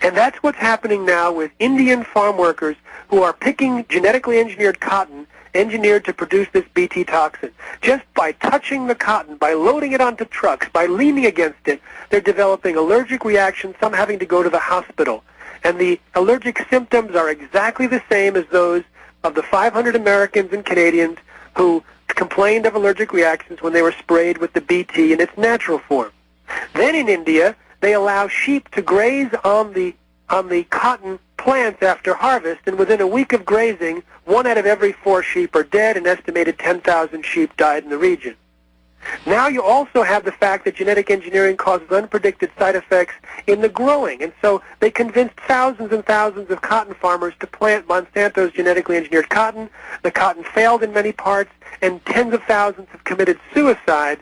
And that's what's happening now with Indian farm workers who are picking genetically engineered cotton engineered to produce this Bt toxin. Just by touching the cotton, by loading it onto trucks, by leaning against it, they're developing allergic reactions, some having to go to the hospital. And the allergic symptoms are exactly the same as those of the 500 Americans and Canadians who complained of allergic reactions when they were sprayed with the Bt in its natural form. Then in India, they allow sheep to graze on the cotton plants after harvest, and within a week of grazing, 1 out of every 4 sheep are dead, and estimated 10,000 sheep died in the region. Now you also have the fact that genetic engineering causes unpredicted side effects in the growing, and so they convinced thousands and thousands of cotton farmers to plant Monsanto's genetically engineered cotton. The cotton failed in many parts, and tens of thousands have committed suicide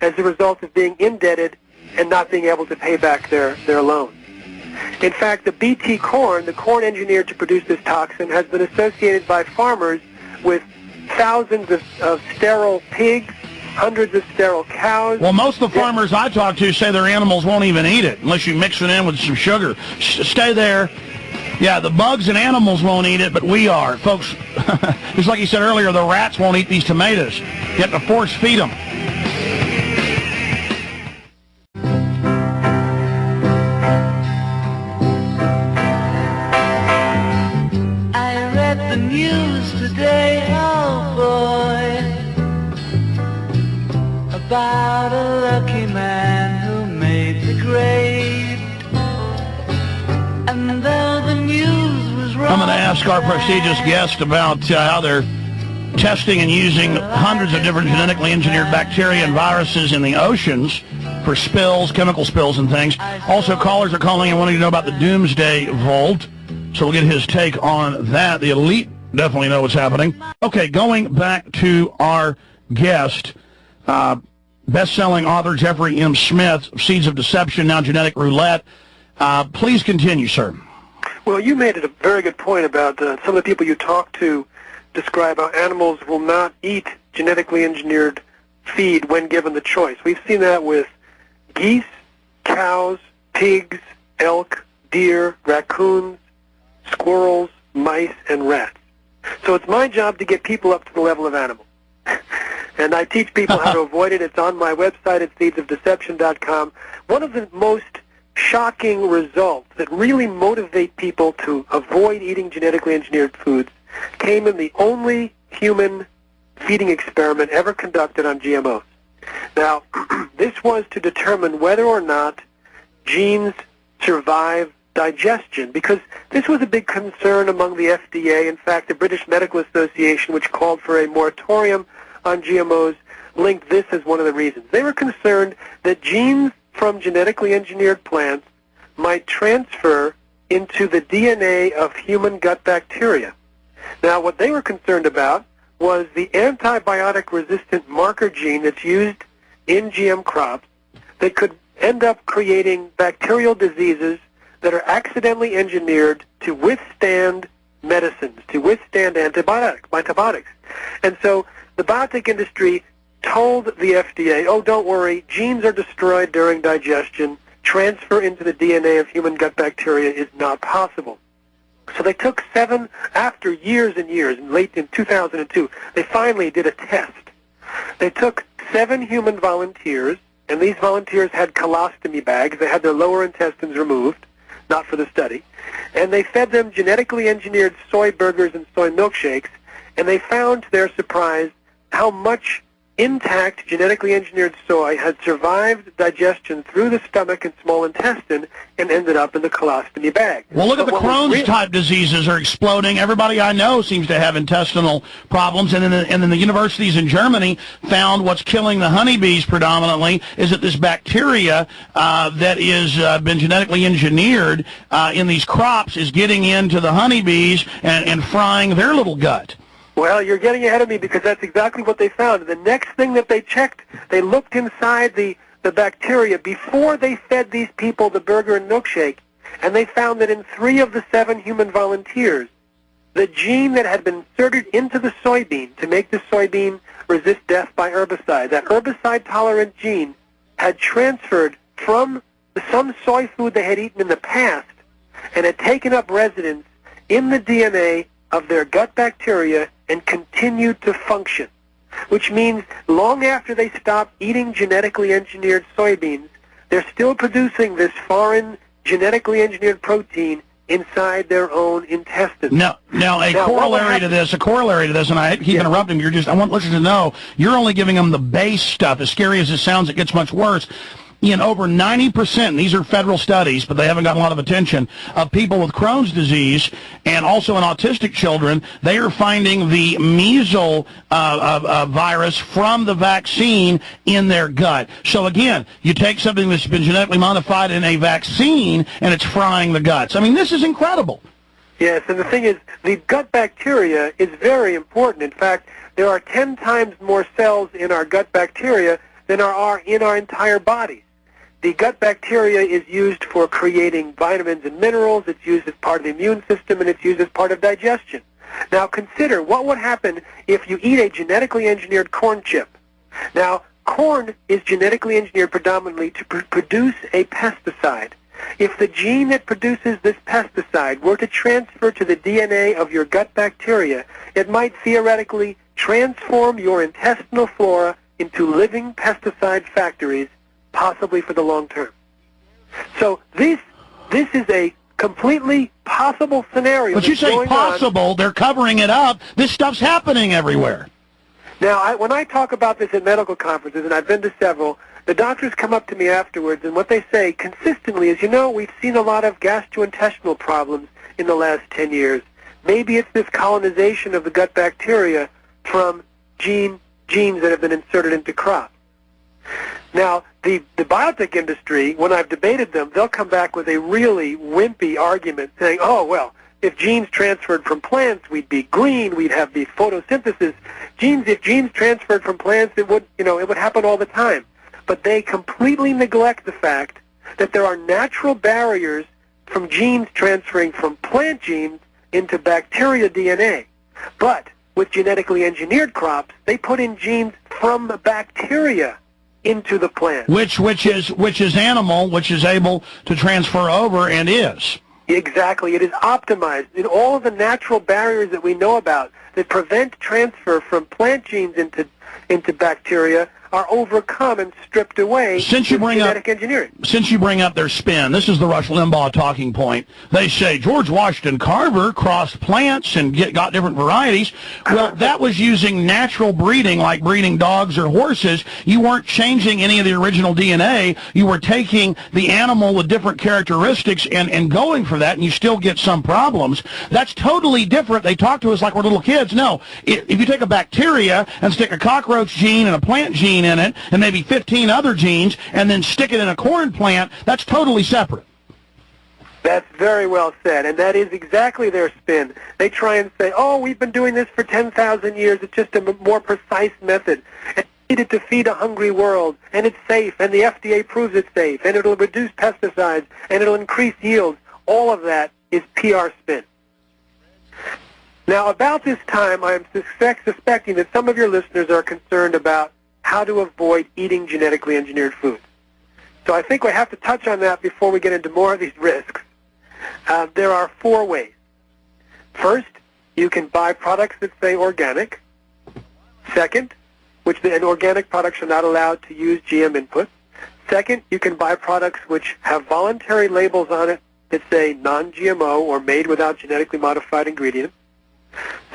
as a result of being indebted and not being able to pay back their loans. In fact, the Bt corn, the corn engineered to produce this toxin, has been associated by farmers with thousands of sterile pigs, hundreds of sterile cows. Well, most of the farmers I talk to say their animals won't even eat it unless you mix it in with some sugar. Stay there. Yeah, the bugs and animals won't eat it, but we are. Folks, just like you said earlier, the rats won't eat these tomatoes. You have to force feed them. I read the news today, oh boy, about a lucky man who made the grade. And though the news was wrong, I'm going to ask our prestigious guest about how they're testing and using hundreds of different genetically engineered bacteria and viruses in the oceans for spills, chemical spills and things. Also, callers are calling and wanting to know about the Doomsday Vault, so we'll get his take on that. The elite definitely know what's happening. Okay, going back to our guest, best-selling author Jeffrey M. Smith, Seeds of Deception, now Genetic Roulette. Please continue, sir. Well, you made it a very good point about some of the people you talk to describe how animals will not eat genetically engineered feed when given the choice. We've seen that with geese, cows, pigs, elk, deer, raccoons, squirrels, mice, and rats. So it's my job to get people up to the level of animals. And I teach people how to avoid it. It's on my website at seedsofdeception.com. One of the most shocking results that really motivate people to avoid eating genetically engineered foods came in the only human feeding experiment ever conducted on GMOs. Now, this was to determine whether or not genes survive digestion, because this was a big concern among the FDA. In fact, the British Medical Association, which called for a moratorium on GMOs, linked this as one of the reasons. They were concerned that genes from genetically engineered plants might transfer into the DNA of human gut bacteria. Now, what they were concerned about was the antibiotic-resistant marker gene that's used in GM crops that could end up creating bacterial diseases that are accidentally engineered to withstand medicines, to withstand antibiotics. And so the biotech industry told the FDA, oh, don't worry, genes are destroyed during digestion. Transfer into the DNA of human gut bacteria is not possible. So they took after years and years, late in 2002, they finally did a test. They took 7 human volunteers, and these volunteers had colostomy bags. They had their lower intestines removed, not for the study, and they fed them genetically engineered soy burgers and soy milkshakes, and they found, to their surprise, how much intact genetically engineered soy had survived digestion through the stomach and small intestine and ended up in the colostomy bag. Well, look at the Crohn's-type diseases are exploding. Everybody I know seems to have intestinal problems, and then the universities in Germany found what's killing the honeybees predominantly is that this bacteria that is been genetically engineered in these crops is getting into the honeybees and frying their little gut. Well, you're getting ahead of me, because that's exactly what they found. The next thing that they checked, they looked inside the bacteria before they fed these people the burger and milkshake, and they found that in 3 of the 7 human volunteers, the gene that had been inserted into the soybean to make the soybean resist death by herbicide, that herbicide-tolerant gene had transferred from some soy food they had eaten in the past and had taken up residence in the DNA of their gut bacteria and continued to function, which means long after they stop eating genetically engineered soybeans, they're still producing this foreign genetically engineered protein inside their own intestines. Now, a corollary to this, and I keep interrupting. I want listeners to know you're only giving them the base stuff. As scary as it sounds, it gets much worse. In over 90%, these are federal studies, but they haven't gotten a lot of attention, of people with Crohn's disease and also in autistic children, they are finding the measles virus from the vaccine in their gut. So again, you take something that's been genetically modified in a vaccine, and it's frying the guts. I mean, this is incredible. Yes, and the thing is, the gut bacteria is very important. In fact, there are 10 times more cells in our gut bacteria than there are in our entire bodies. The gut bacteria is used for creating vitamins and minerals, it's used as part of the immune system, and it's used as part of digestion. Now consider what would happen if you eat a genetically engineered corn chip. Now, corn is genetically engineered predominantly to produce a pesticide. If the gene that produces this pesticide were to transfer to the DNA of your gut bacteria, it might theoretically transform your intestinal flora into living pesticide factories, possibly for the long term. So this is a completely possible scenario. But you say possible, they're covering it up. This stuff's happening everywhere. Now, when I talk about this at medical conferences, and I've been to several, the doctors come up to me afterwards, and what they say consistently is, we've seen a lot of gastrointestinal problems in the last 10 years. Maybe it's this colonization of the gut bacteria from genes that have been inserted into crops. Now, the biotech industry, when I've debated them, they'll come back with a really wimpy argument saying, oh, well, if genes transferred from plants, we'd be green, we'd have the photosynthesis. If genes transferred from plants, it would happen all the time. But they completely neglect the fact that there are natural barriers from genes transferring from plant genes into bacteria DNA. But with genetically engineered crops, they put in genes from the bacteria into the plant. Which is animal, which is able to transfer over and is. Exactly. It is optimized. In all of the natural barriers that we know about that prevent transfer from plant genes into bacteria are overcome and stripped away with genetic engineering. Since you bring up their spin, this is the Rush Limbaugh talking point. They say George Washington Carver crossed plants and got different varieties. Well, that was using natural breeding, like breeding dogs or horses. You weren't changing any of the original DNA. You were taking the animal with different characteristics and going for that, and you still get some problems. That's totally different. They talk to us like we're little kids. No, if you take a bacteria and stick a cockroach gene and a plant gene in it, and maybe 15 other genes, and then stick it in a corn plant, that's totally separate. That's very well said, and that is exactly their spin. They try and say, oh, we've been doing this for 10,000 years, it's just a more precise method. And needed to feed a hungry world, and it's safe, and the FDA proves it's safe, and it'll reduce pesticides, and it'll increase yields. All of that is PR spin. Now, about this time, I'm suspecting that some of your listeners are concerned about how to avoid eating genetically engineered foods. So I think we have to touch on that before we get into more of these risks. There are 4 ways. First, you can buy products that say organic. Second, and organic products are not allowed to use GM inputs. Second, you can buy products which have voluntary labels on it that say non-GMO or made without genetically modified ingredients.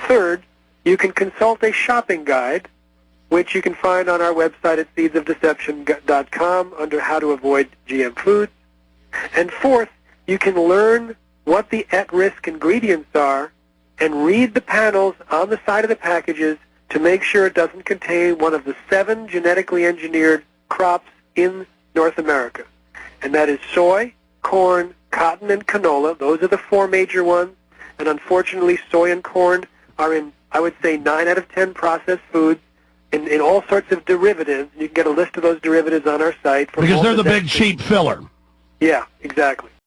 Third, you can consult a shopping guide, which you can find on our website at seedsofdeception.com under How to Avoid GM Foods. And fourth, you can learn what the at-risk ingredients are and read the panels on the side of the packages to make sure it doesn't contain one of the 7 genetically engineered crops in North America. And that is soy, corn, cotton, and canola. Those are the 4 major ones. And unfortunately, soy and corn are in, I would say, 9 out of 10 processed foods. In all sorts of derivatives. You can get a list of those derivatives on our site. Because they're the big cheap filler. Yeah, exactly.